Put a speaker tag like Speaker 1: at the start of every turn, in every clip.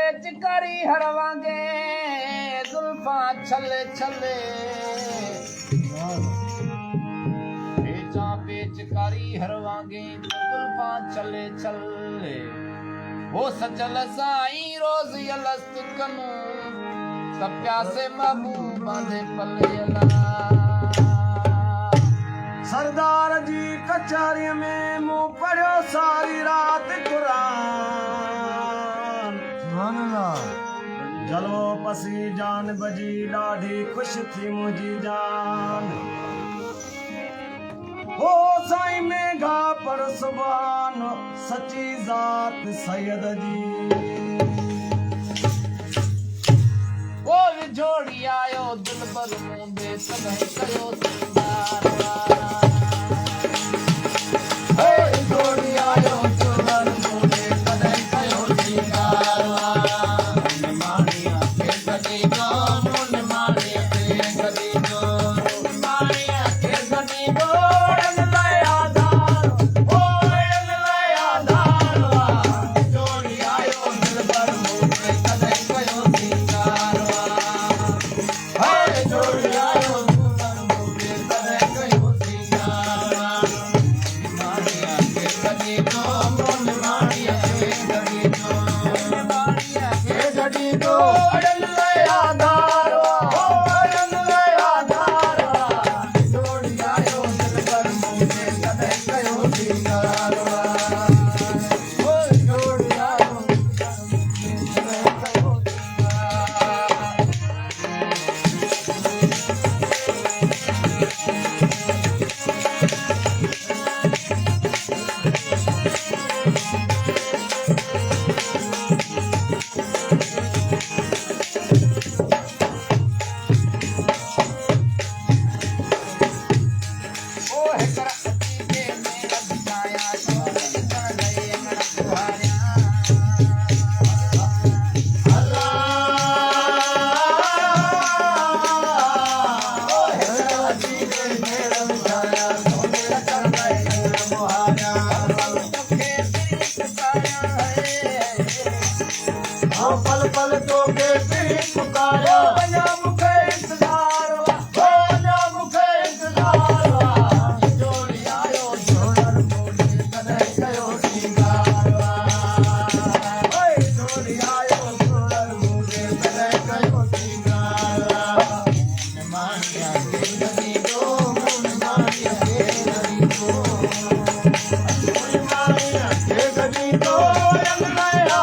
Speaker 1: बेचकारी हरवांगे जुल्फा छले छले बेचकारी हरवांगे जुल्फा छले छले वो सचल साई रोज यलस्त कनू प्यासे महबूबा दे पले
Speaker 2: सरदार जी कचहरी में मुंह पढ़ियो सारी रात कुरान जलो पसी जान बजी ॾाढी खुश थी मुंहिंजी जान हो साईं में गा पर सुभान सची ज़ात सैयद जी
Speaker 1: वो विछोड़ी आयो दिल पर मुंदे सभई कयो सिंगार विछोड़ी आयो दिल पर मुंदे सभई कयो सिंगार माणिया के गदी गो मुन माणिया के गदी गो माणिया के गदी गो रंग लाया धार ओ रंग लाया धार विछोड़ी आयो दिल पर मुंदे सभई कयो सिंगार
Speaker 2: पल पल तो के पुकारो मुखे इंतजार मुखे इंतजार जोड़ी आयो जोड़न मोड़े कदे कयो सिंगार जोड़ी आयो जोड़न मोड़े कदे कयो सिंगार मानिया के गदी दो मानिया के गदी दो मानिया के गदी दो रंग लाया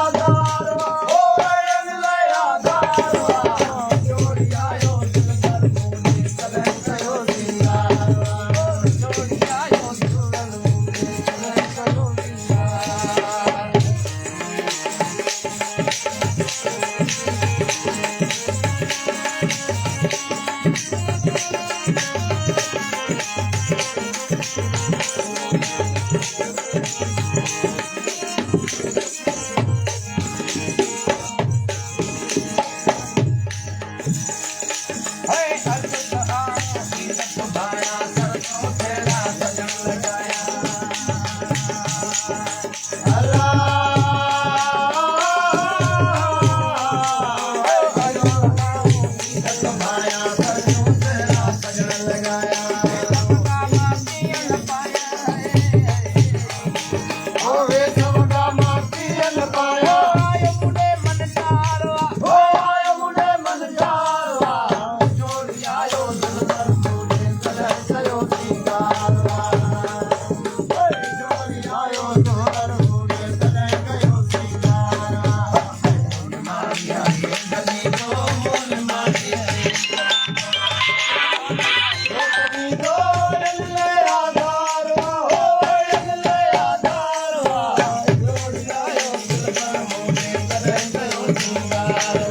Speaker 1: सिंगार